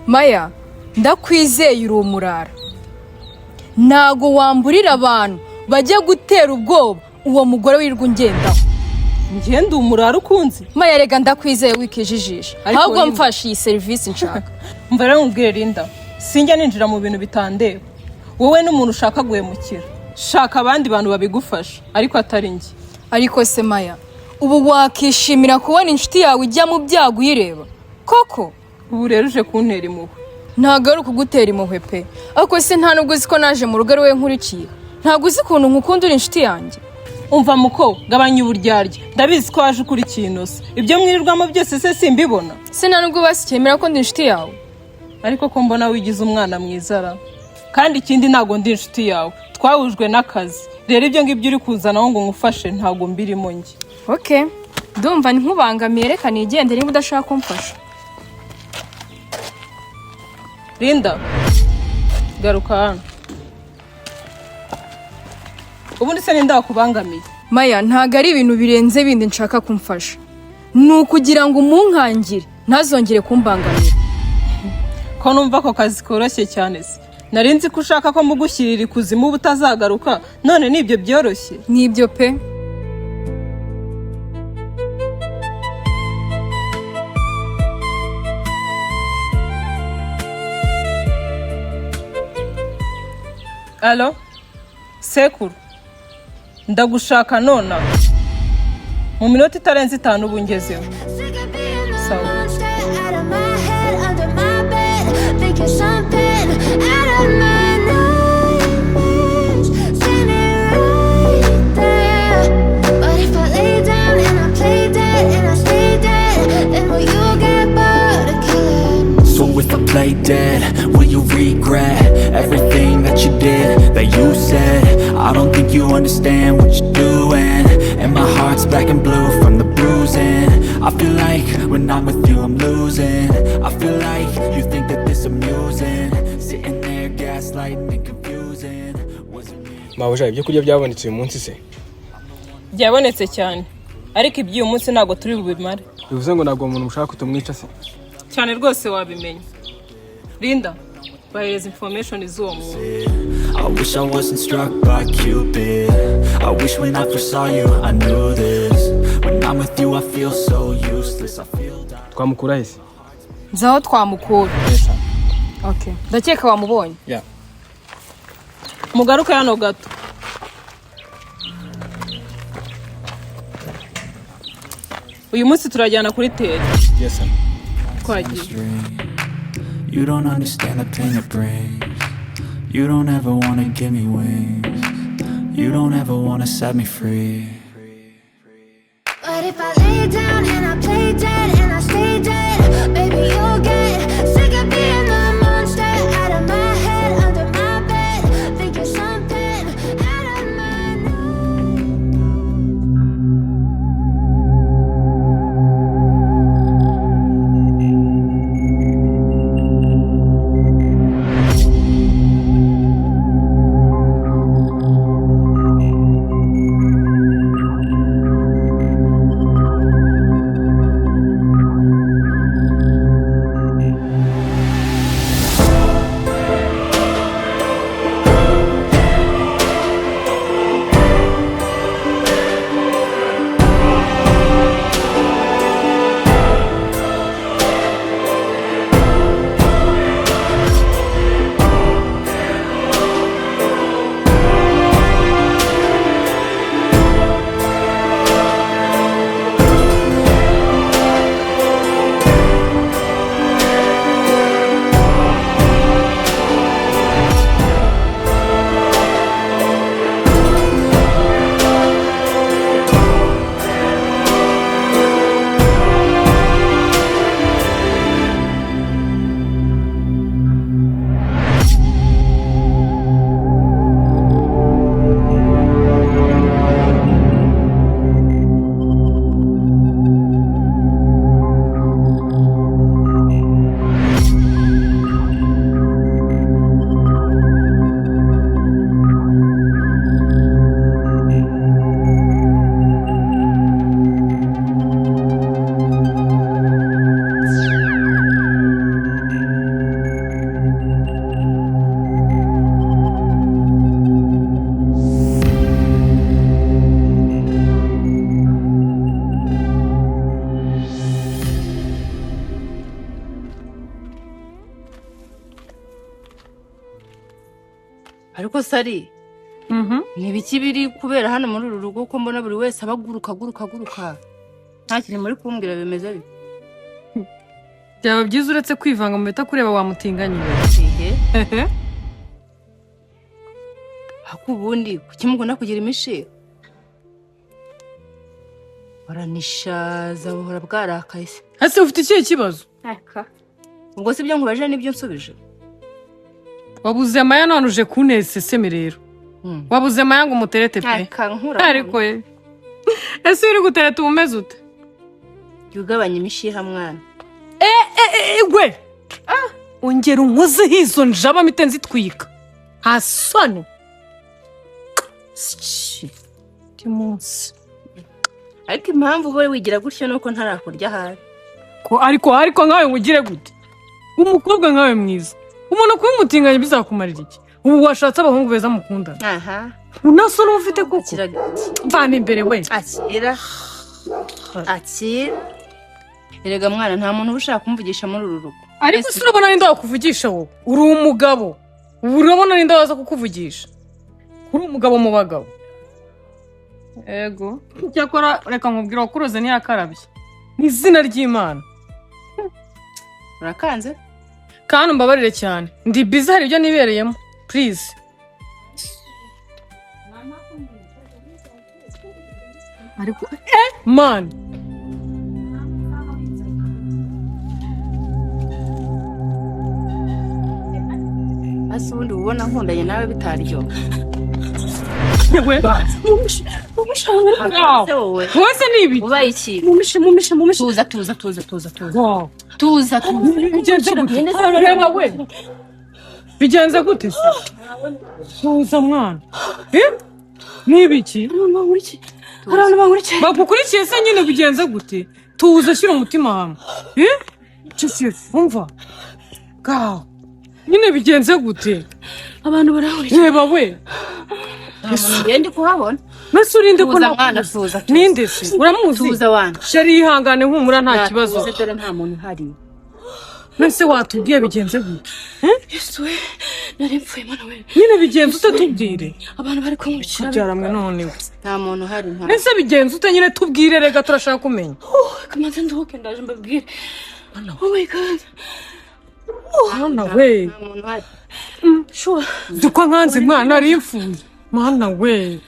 Maya, ndakwizeye uri umurara. Ntago wamburira abantu bajya gutera ubwoba uwo mugore wirirwa ungendaho. Ngenda umurara ukunzi. Maya rega ndakwizeye wikijijisha. Ahubwo mfashe iyi service nshaka. Umva rero nkubwire Linda, sinjya ninjira mu bintu bitandeba. Wowe n'umuntu ushaka guhemukira. Shaka abandi bantu babigufasha, ariko atari njye. Ariko se Maya, ubu wakishimira kubona inshuti yawe ijya mu byago uyireba? Koko? Ubu rero uje kuntera impuhwe. Ntago ari ukugutera impuhwe pe. Ariko se nta nubwo uzi ko naje mu rugo rwe nkurikiye. Ntago uzi ukuntu nkukunda uri inshuti yanjye. Umva muko, gabanya uburyarya. Ndabizi ko waje ukuri kinose. Ibyo mwirirwamo byose se simbibona. Se nta nubwo basikemera ko ndi inshuti yawe. Ariko ko mbona wigize umwana mwizara. Kandi ikindi ntago ndi inshuti yawe. Twahujwe n'akazi. Rero ibyo ngibyo uri kuzanaho ngo ngufashe ntago mbirimo njye. Okay. Ndumva nkubangamiye reka nigende niba udashaka kumfasha. Linda, garuka hano. Ubundi se ninda wakubangamiye? Maya, ntago ari ibintu birenze bindi nshaka kumfasha. Nukugira ngo umunkangire ntazongere kumbangamira. Ko numva ko kazi koroshye cyane se. Narinzi ko ushaka ko mugushyirira ikuzimu ubutazagaruka, none nibyo byoroshye. Nibyo pe. Allo? Sekuru. Ndagushaka nona. Mu minota itarenze 5 ubu ngezeho. Sawa. If I play dead, will you regret everything that you did, that you said? I don't think you understand what you're doing, and my heart's black and blue from the bruising. I feel like when I'm with you I'm losing. I feel like you think that this amusing, sitting there gaslighting and confusing. Mabuja, ibyo kurya byabonetse uyu munsi se? Byabonetse cyane, ariko iby'uyu munsi ntago turi bubimare. Bivuze ngo ntabwo umuntu mushaka kutumwica se? Cyane rwose wabimenya. Linda, bahereza information z'uwo muntu. I wish I wasn't struck by Cupid. I wish when I first saw you I knew this. When I'm with you I feel so useless. I feel down. Twamukura hese? Nzaho twamukura. Yes. Okay. Ndakeka wamubonye. Yeah. Mugaruka hano gato. Uyu munsi turajyana kuri teri. Yes sir. You don't understand the pain it brings. You don't ever wanna give me wings. You don't ever wanna set me free. But if I lay down and I play dead and I stay dead, baby you'll get sick of being the monster out of my head, under my bed, thinking something out of my ariko sari nibiki biri kubera hano muri uru rugo ko mbona buri wese abaguruka nta kintu muri kumbwira bimeze bite byaba byiza uretse kwivanga mu bita kureba wamutinganyije ako ubundi kuki mugona kugira imishiro baranishaza buhora bwarakaye se ese ufite ikihe kibazo ubwo si byo nkubaje n'ibyo nsubije wabuze amaya none uje kuneseseme rero wabuze amaya ngo umuterete pe ariko ye ese uri gutereta umeze ute yugabanya imishiha mwana gwe ongera unkozeho izo njaba mite nzitwika hasoni munsi ariko impamvu wowe wigira gutyo nuko ntarakurya ahari ariko nkawe ngugire gute umukobwa nkawe mwiza umuntu kuba umutinganya bizakumarira iki ubu washatse abahungu beza mukundana unaso n'ufite kuko mvana imbere we akira erega mwana nta muntu ushaka kumvugisha muri uru rugo ariko se urabona n'inda wakuvugisha wowe uri umugabo urabona n'inda waza kukuvugisha uri umugabo mu bagabo ego cyakora reka nkubwira wakuroze ntiyakarabye ni izina ry'Imana urakanze kandi umbabarire cyane ndi bize hari ibyo nibereyemo please ariko man ase ubundi ubona nkundanye nawe bitaryo yewe wese nibi ubaye iki mumishe tuza bigenze gute reba we bigenze gute se tuza mwana nibiki abantu bangurikiye bakukurikiye se nyine bigenze gute tuza shyira umutima hamwe cyo umva gaho nyine bigenze gute abantu barahuriye reba we ndi kuhabona nase urinde ko tuza ninde se uramuzi tuza wana shari ihangane humura nta kibazo dore nta muntu uhari nase watubwiye bigenze gute Yesu we nari mpfuye mwana we nyine bigenze utatubwire abantu bari kunkurikira byaramwe none nta muntu uhari nta nase bigenze ute nyine tubwire rega turashaka kumenya kamaze nduhuke ndaje mbabwire oh my god mwana we nta muntu uhari sure dukwa nkanze mwana ari imfuye mwana we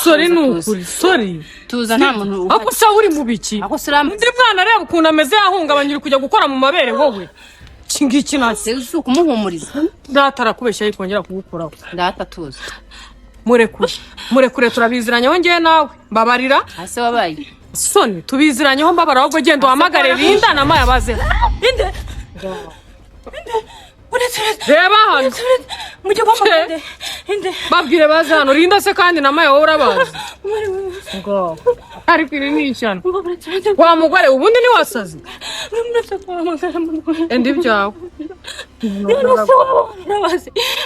sorry nukuri sorry tuza nta muntu uhari ako sa uri mubiki ako salamu ndi mwana reba ukuntu ameze yahungabanye uri kujya gukora mu mabere wowe kingiki nase uzi kumuhumuriza datarakubeshya yikongera kugukoraho ndata tuza murekure turabiziranyeho ngewe nawe mbabarira ase wabaye soni tubiziranyeho mbabara ahubwo genda uhamagare Linda na Maya baze inde reba hano mujye bamagade inde babwire baze hano Linda se kandi na Maya wowe urabazi ngo ariko iri ni ishyano wa mugore ubundi ni wasazi endi byawe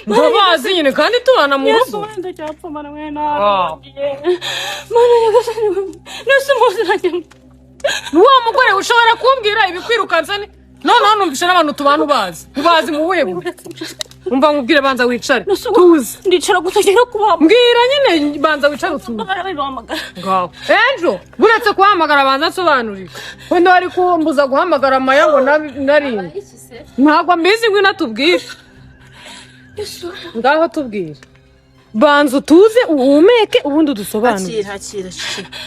ndabazi nyine kandi tubana mu rugo wa mugore ushobora kumbwira ibikwirukansa noneho numvisha n'abantu tubana ubazi mu buhe umva nkubwire banza wicare tuzi ndicara gutagera kuba mbwira nyine banza wicare utuze ngaho ejo buretse kuhamagara banza nsobanurira wenda wari kumbuza guhamagara Maya ngo narinde ntabwo mbizi ngwino tubwire ngaho tubwire banza utuze uhumeke ubundi udusobanurire hakira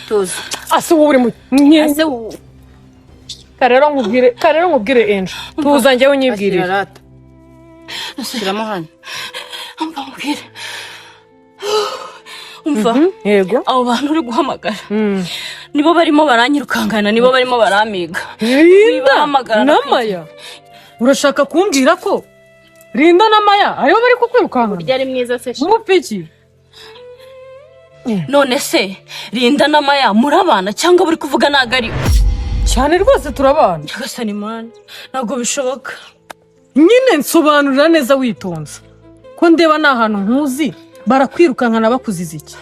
tuzi ase wowe uri mu ase karero nkubwire enjo tuza njyewe unyibwirire shyiramo hano umva yego abo bantu uri guhamagara nibo barimo baranyirukangana nibo barimo baramiga Linda na Maya urashaka kumbwira ko Linda na Maya aribo bari kukwirukangana burya ari mwiza se mupiki none se Linda na Maya murabana cyangwa buri kuvuga nagari cyane rwose turabana gasani man ntabwo bishoboka nyine nsobanurira neza witonze ko ndeba n'ahantu nkuzi barakwirukankana bakuziza iki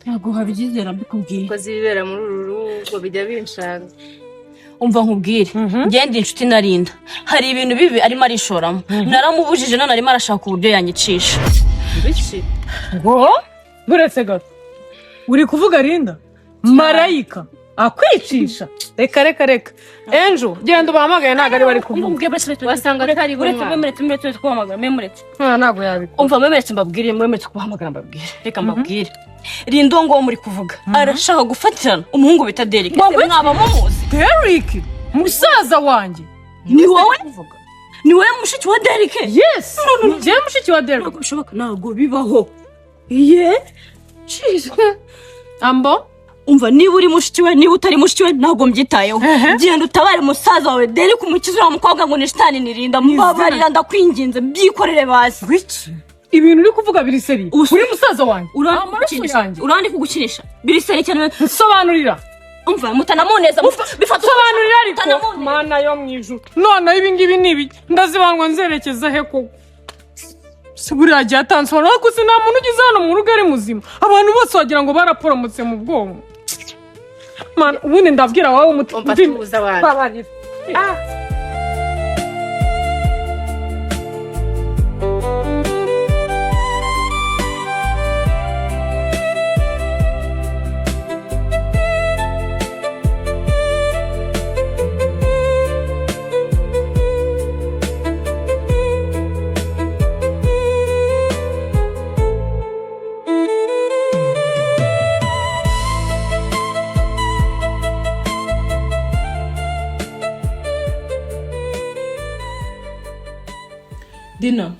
ntabwo habigizera mbikubwiye ko zibera muri uru rugo bijya binshaka umva nkubwire ngende inshuti na Linda hari ibintu bibi arimo arishoramo naramubujije none arimo arashaka uburyo yanyicisha Biki? ngo buretse gato uri kuvuga Linda marayika akwicisha reka Angel genda ubahamagaye ntago ari bari kuvuga Wasanga atari Memuretse kuhamagara memuretse. ntago yabikora Umva memuretse mbabwire memuretse kuhamagara mbabwire. Reka mbabwire. Rindo ngo muri kuvuga. Arashaka gufatirana umuhungu bita Derrick. Mwaba mumuzi. Derrick musaza wanjye Ni wowe? Ni wowe mushiki wa Derrick? yes je mushiki wa Derrick Ntabwo bishoboka ntabwo bibaho. Ye? Jesus. ambo Umva niba uri mushiki we niba utari mushiki we ntabwo mbyitayeho. Genda utabare musaza wawe Derrick umukizura mukobwa ngo ni shitani nirinda mubabarira ndakwinginze byikorere basi. wiki ibintu uri kuvuga biri seri uri musaza wanjye urandi kugukinisha biri seri cyane nsobanurira umva mutanamuneza bifata sobanurira ariko mana yo mwijuru none ibi ngibi nibi ndazibanwa nzerekeza he ko Siburiya jyatansobanura ko nta muntu ugize hano mu rugo ari muzima abantu bose wagira ngo baraporomotse mu bwonko man ubundi ndabwira wawe umutima tuza abantu Dina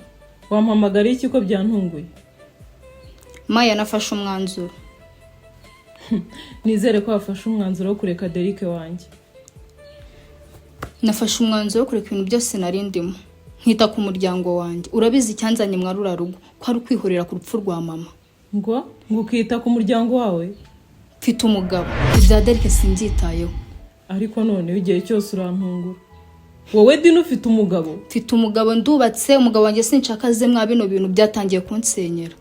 wampamagara iki ko byantunguye Maya nafashe umwanzuro nizere ko wafashe umwanzuro wo kureka Derrick wanjye nafashe umwanzuro wo kureka ibintu byose narindimo nkita ku muryango wanjye urabizi icyanzanye mwarura rugo ko ari kwihorera ku rupfu rwa mama ngo ukita ku muryango wawe mfite umugabo ibya Derrick simbyitayeho ariko none igihe cyose urantungura wowe Dina ufite umugabo mfite umugabo ndubatse umugabo wanjye sinshaka ze mwa bino bintu byatangiye kunsenyera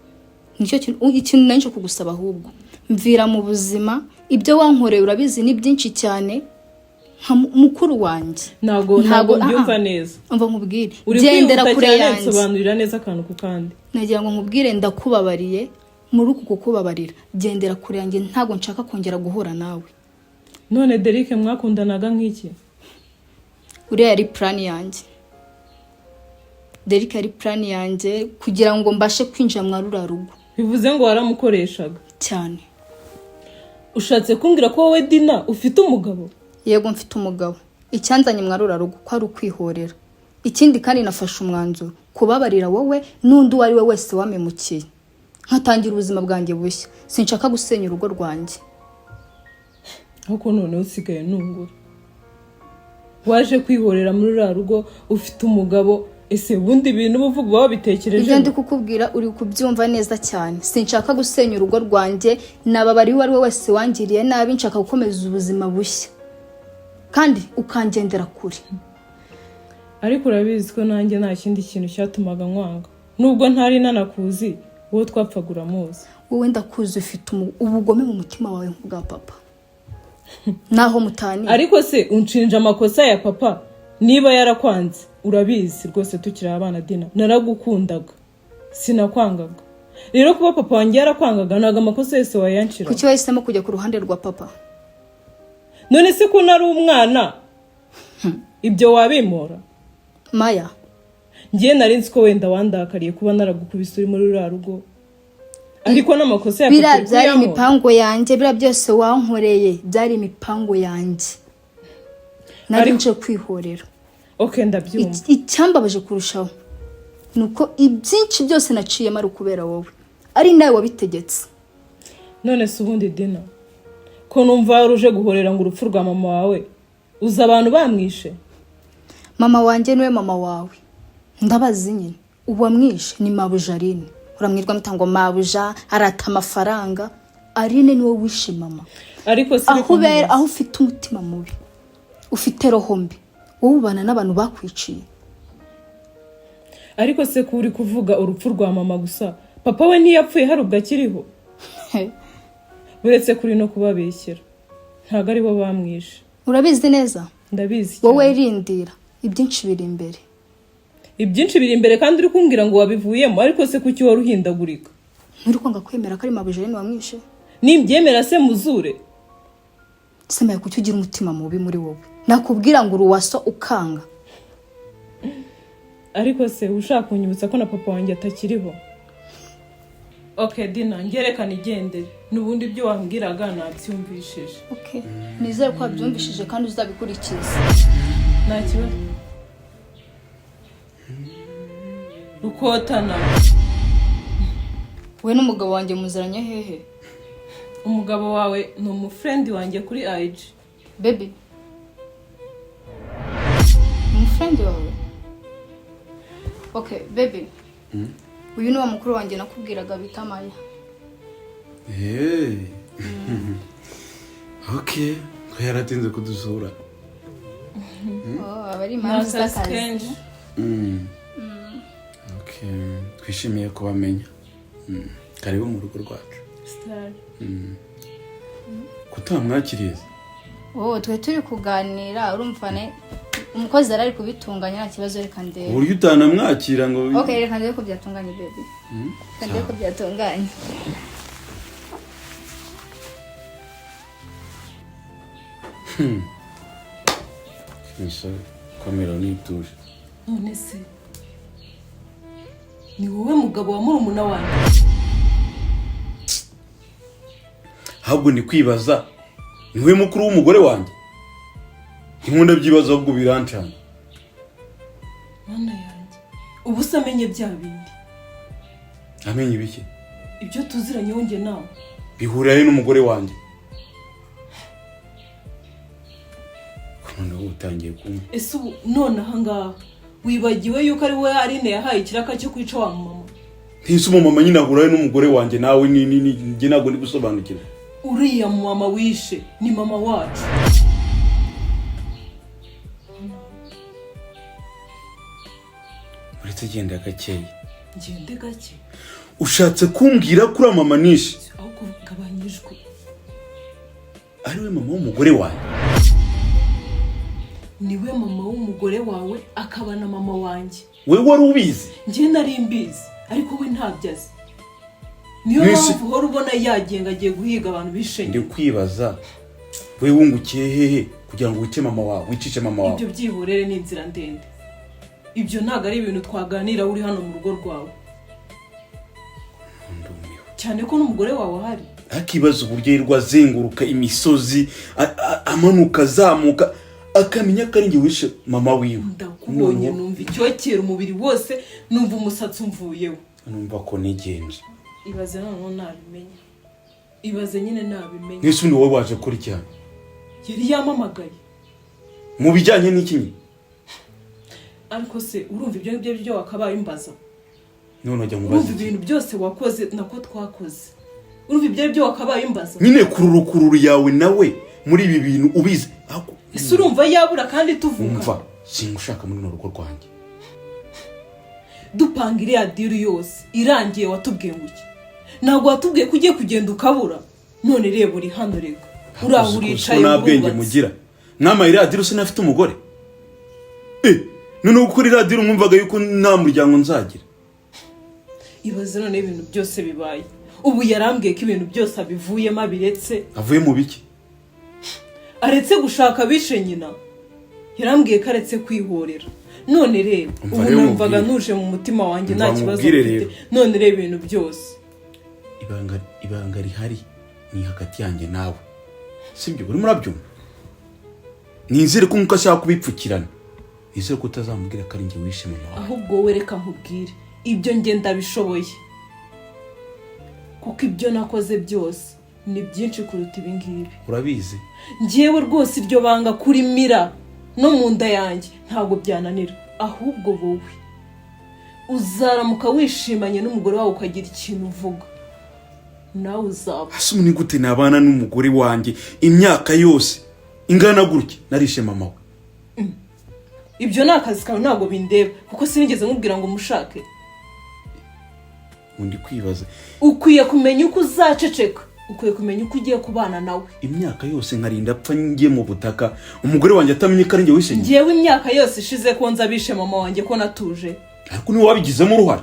nicyo ikintu nanjye kugusaba ahubwo mvira mu buzima ibyo wankoreye urabizi ni byinshi cyane mukuru wanjye ntago mbyumva neza umva nkubwire gendera kure yanjye sobanurira neza akantu ku kandi nagira ngo nkubwire ndakubabariye muri uku kukubabarira gendera kure yanjye ntago nshaka kongera guhura nawe none Derrick mwakundanaga nk'iki uriya yari plan yanjye Derrick yari plan yanjye kugira ngo mbashe kwinjira mwarura rugo bivuze ngo waramukoreshaga cyane ushatse kumbwira ko wowe Dina ufite umugabo yego mfite umugabo icyanzanye mwarura rugo ko ari ukwihorera ikindi kandi nafashe umwanzuro kubabarira wowe n'undi wari we wese wamemukiye nkatangira ubuzima bwanjye bushya sinshaka gusenya urugo rwanjye ariko none usigaye nungura waje kwihorera muri ruriya rugo ufite umugabo ese bundi bintu uvuga wabitekereje ibyo ndi kukubwira uri kubyumva neza cyane sinshaka gusenya urugo rwanjye nababari wari we wese wangiriye nabi nshaka gukomeza ubuzima bushya kandi ukangendera kure ariko urabizi ko nanjye nta kindi kintu cyatumaga nkwanga nubwo ntari nanakuzi wowe twapfagura muzi wowe ndakuzi ufite ubugome mu mutima wawe nk'ubwa papa naho mutani ariko se unshinja amakosa ya papa niba yarakwanze urabizi rwose tukiri abana Dina naragukundaga sinakwangaga rero kuba papa wanjye yarakwangaga ntago amakosa yose wayanshira kuki wahisemo kujya ku ruhande rwa papa none se ko nari umwana ibyo wabimora Maya ngiye nari nzi ko wenda wandakariye kuba naragukubise uri muri ruriya rugo ariko n'amakosa ya papa byari imipango yanjye bira byose wankoreye byari imipango yanjye nari nje kwihorera okay ndabyumva icyambabaje kurushaho nuko ibyinshi byose naciye mari kubera wowe ari nawe wabitegetse none se ubundi Dina ko numva waruje guhorera ngo urupfu rwa mama wawe uza abantu bamwishe mama wanjye niwe mama wawe ndabazi nyine uwamwishe ni mabujarine uramwirwa mutango mabuja arata amafaranga Arine niwe wishe mama ariko se aho ufite umutima mubi ufite roho mbi wowe ubana n'abantu bakwiciye ariko se ko uri kuvuga urupfu rwa mama gusa papa we ntiyapfuye hari ubwo akiriho uretse kuri no kubabeshyira ntago ari bo bamwishe urabizi neza ndabizi wowe rindira ibyinshi biri imbere ibyinshi biri imbere kandi uri kumbwira ngo wabivuyemo ariko se kuki wari uhindagurika muri kwanga kwemera ko ari mabujeni wamwishe nimbyemera se muzure sema kuki ugira umutima mubi muri wowe nakubwira ngo uruwaso ukanga ariko se ushaka kunyibutsa ko na papa wanjye atakiriho okay Dina ngerekana igendere nubundi ibyo wambwiraga nabyumvishije okay nizere ko wabyumvishije kandi uzabikurikiza nta kibazo Rukotana we n'umugabo wanjye muziranye hehe umugabo wawe ni umufrendi wanjye kuri IG baby umufrendi wawe okay baby uyu ni wa mukuru wanjye nakubwiraga bita Maya okay ko yaratinze kudusura abari impamvu z'akazi okay twishimiye kubamenya karibu mu rugo rwacu Star kutamwakiriza twe turi kuganira urumva ne umukozi arari kubitunganya nta kibazo reka ndebe uburyo utanamwakira ngo okay reka ndebe ko byatunganye baby reka ndebe ko byatunganye Nisa kamera nituje none se ni wowe mugabo wa murumuna wanjye ahubwo ni kwibaza niwe mukuru w'umugore wanjye inkunda byibaza ahubwo birancana mana yanjye ubu se amenye bya bindi amenye ibiki ibyo tuziranye wonge nawe bihurirayo n'umugore wanjye none utangiye kumva ese ubu none ahangaha wibagiwe yuko ari we Aline yahaye ikiraka cyo kwica wa mama ntise umumama nyine ahurayo n'umugore wanjye nawe njye ntabwo ndi gusobanukirwa uriya mama wishe ni mama wacu uretse genda gakeye ngende gake ushatse kumbwira kuri mama nishe aho kugabanyijwe ari we mama w'umugore wanjye niwe mama w'umugore wawe akaba na mama wanjye we wari ubizi njye nari mbizi ariko we ntabyo azi niyo mpamvu uhora ubona yagenga agiye guhiga abantu bishenye ndi kwibaza we wungukiye hehe kugira ngo wice mama wawe wicishe mama wawe ibyo byihorere n'inzira ndende ibyo ntabwo ari ibintu twaganira uri hano mu rugo rwawe cyane ko n'umugore wawe ahari akibaza uburyo yirwa azenguruka imisozi amanuka azamuka akamenya ko ari njye wishe mama wiwe ndakubonye numva icyokera umubiri wose numva umusatsi umvuyeho numva ko nigenje ibaze noneho nabimenye ibaze nyine nabimenye n'isundi wowe waje kuri cyane yari yamamagaye mu bijyanye n'iki ariko se urumva ibyo ngibyo byo wakabaye imbaza none ajya mu bazi urumva ibintu byose wakoze nako twakoze urumva ibyo byo wakabaye imbaza nyine kururu yawe nawe muri ibi bintu ubizi ese urumva yabura kandi tuvuga umva singushaka muri rugo rwanjye dupanga iriya diri yose irangiye watubwiye ngo iki ntabwo watubwiye ko ugiye kugenda ukabura none reba uri hano rego uraho uricaye nta bwenge mugira mwama iriya diri usa n'afite umugore none gukora iriya diri mwumvaga yuko nta muryango nzagira ibaze none ibintu byose bibaye ubu yarambwiye ko ibintu byose abivuyemo abiretse avuye mu biki aretse gushaka bishe nyina yarambwiye ko aretse kwihorera none reba ubu numvaga nuje mu mutima wanjye nta kibazo mfite none reba ibintu byose ibanga rihari ni hagati yanjye nawe sibyo uri murabyumva nizere ko nkuko ashaka kubipfukirana nizere ko utazamubwira ko ari njye wishe mama wawe ahubwo wowe reka nkubwire ibyo njye ndabishoboye kuko ibyo nakoze byose ni byinshi kuruta ibi ngibi urabizi njyewe rwose iryo banga kuri mira no mu nda yanjye ntabwo byananira ahubwo wowe uzaramuka wishimanye n'umugore wawe ukagira ikintu uvuga nawe uzaba hasi ubu ni gute nabana n'umugore wanjye imyaka yose ingana gutya narishe mama we ibyo ni akazi kawe ntabwo bindeba kuko sinigeze nkubwira ngo mushake undi kwibaza ukwiye kumenya uko uzaceceka ukwiye kumenya uko ugiye kubana nawe. Imyaka yose nkarinda apfa ngiye mu butaka umugore wanjye atamenye ko ari njye wishe. Ngewe imyaka yose ishize ko nza bishe mama wanjye ko natuje. Ariko ni wabigizemo uruhare.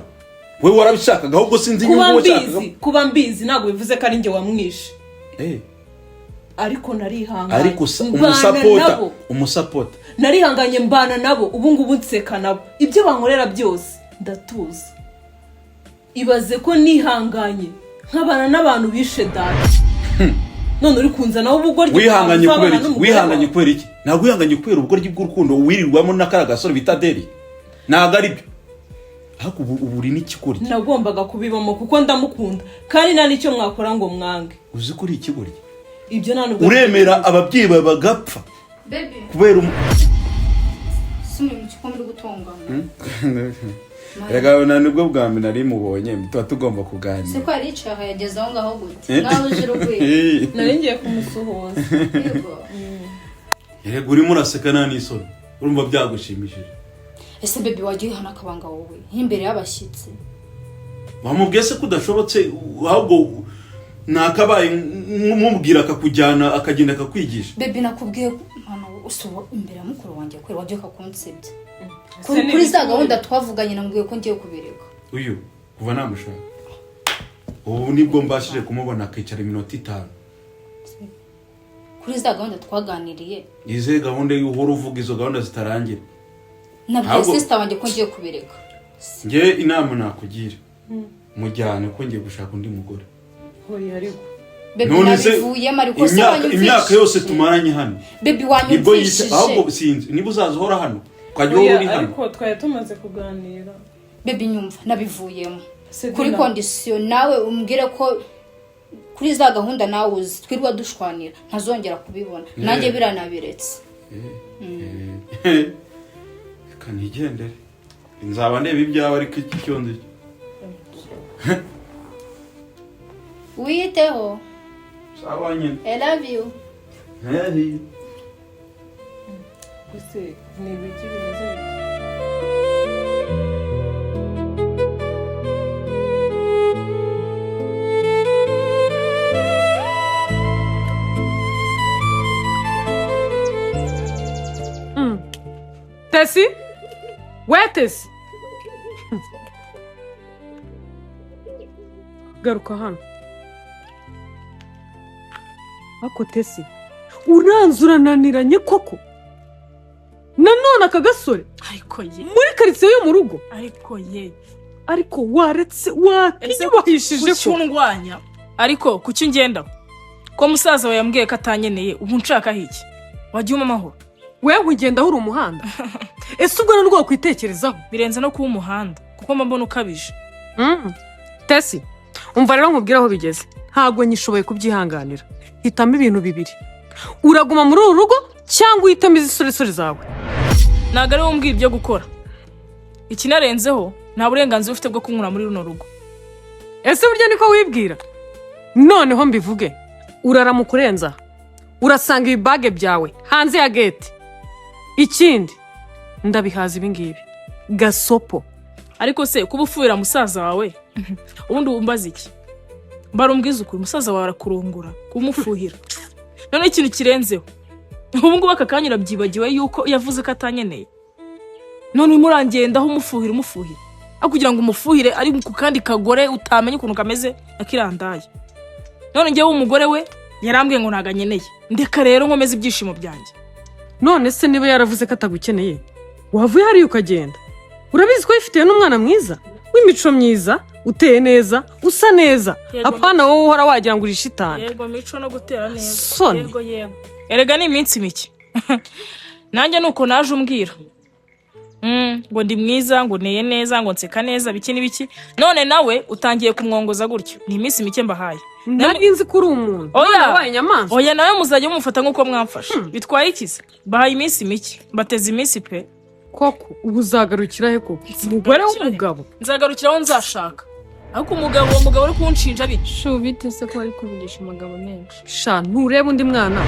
Wewe warabishakaga ahubwo sinzi inyungu washakaga. Kuba mbizi ntabwo bivuze ko ari njye wamwishe. Ariko narihanganye. Ariko umusapota. Narihanganye mbana nabo ubu ngubu nseka nabo. Ibyo bankorera byose ndatuza. Ibaze ko nihanganye nkabana n'abantu bishe data. None uri kunzana ubugoryi. Wihanganye kubera iki? Ntabwo wihanganye kubera ubugoryi bw'urukundo wirirwamo n'akara gasore bita Derrick. Ntabwo ari byo. Hako uburi n'ikigori. Nagombaga kubibamo kuko ndamukunda kandi nta nicyo mwakora ngo mwange. Uzi ko uri ikigori? Ibyo ntabwo uremera ababyeyi bagapfa. Baby. Kubera Sumwe mu kikombe gutongana. Rega nubwo bwa mbere nari mubonye tuba tugomba kuganira. Se ko ari icaha yageze aho ngaho gute? Nawe uje rugwe. Nari ngiye kumusuhuza. Rega urimo uraseka nta n'isoni. Urumva byagushimishije. Ese baby wagiye hana kabanga wowe imbere y'abashyitsi. Wamubwiye se kudashobotse ahubwo nakabaye mumubwira akakujyana akagenda akakwigisha. Baby nakubwiye mwana usubo imbere ya mukuru wanjye kwera wagiye kakunsebye. Kuri za gahunda twavuganye namubwiye ko ngiye kubireka. Uyu kuva namushaka. Ubu nibwo mbashije kumubona akicara iminota 5. Kuri za gahunda twaganiriye. Ize gahunda y'uhora uvuga izo gahunda zitarangira. Nabwiye sister wanjye ko ngiye kubireka. Nge inama nakugira. Mujyane ko ngiye gushaka undi mugore. Hoya ariko. Baby nabivuye mariko se wanyumvise. Imyaka yose tumaranye hano. Baby wanyumvise. Ahubwo sinzi niba uzazohora hano. Kwajya wowe uri hano. Ariko twaye tumaze kuganira. Baby nyumva nabivuyemo. Kuri condition nawe umbwire ko kuri za gahunda nawe uzi twirwa dushwanira ntazongera kubibona. Nanjye biranabiretse. Kanigendere. Nzaba ndeba ibyawe ariko iki cyonze. Wiyiteho. Sawa nyine. I love you. Hey. Gusa ni biki bimeze bite? Tesi? Where Tesi? Garuka hano. Ako Tesi, uranzurananiranye koko? Nanone akagasore? Ariko ye. Muri karitsiye yo mu rugo? Ariko ye. Ariko waretse wakiyubahishije ko. Kucyundwanya. Ariko kuki ngenda? Ko musaza we yambwiye ko atanyeneye ubu nshaka hiki. Wagiye amahoro. Wewe ugenda uri umuhanda. Ese ubwo nurwo kwitekerezaho birenze no kuba umuhanda kuko mbona ukabije. Tesi, umva rero nkubwira aho bigeze. Ntago nyishoboye kubyihanganira. Hitamo ibintu bibiri. Uraguma muri uru rugo cyangwa uhitamo izisoresore zawe. Ntago ari wombwira ibyo gukora. Ikinarenzeho nta burenganzira ufite bwo kunkura muri runo rugo. Ese burya niko wibwira? Noneho mbivuge. Uraramukurenza. Urasanga ibibage byawe hanze ya gate. Ikindi ndabihaza ibingibi. Gasopo. Ariko se kuba ufuira musaza wawe ubundi umbaza iki? Barumbwiza ukuri musaza wawe arakurongora kumufuhira. None ikintu kirenzeho. Ubu ngubu akakanyura byibagiwe yuko yavuze ko atanyeneye. None umurangenda aho umufuhira. Akugira ngo umufuhire ari ku kandi kagore utamenye ukuntu kameze akirandaye. None ngewe umugore we yarambwiye ngo ntaganyeneye. Ndeka rero nkomeze ibyishimo byanjye. None se niba yaravuze ko atagukeneye wavuye hari ukagenda. Urabizi ko yifitiye n'umwana mwiza w'imico myiza uteye neza usa neza. Apana wowe uhora wagira ngo uri shitani. Yego mico no gutera neza. Soni. Yego. Erega ni iminsi mike. Nanjye nuko naje umbwira. Ngo ndi mwiza ngo neye neza ngo nseka neza biki nibiki. None nawe utangiye kumwongoza gutyo. Ni iminsi mike mbahaye. Nari nzi kuri umuntu. Oya nyamanza. Oya nawe muzajya mumufata nkuko mwamfasha. Bitwaye ikize. Bahaye iminsi mike. Bateze iminsi pe. Koko ubuzagarukira he koko? Umugore w'umugabo. Nzagarukiraho nzashaka. Ariko umugabo uri kunshinja bite? Sho bite se ko ari kuvugisha umugabo menshi. Sha ntureba undi mwana.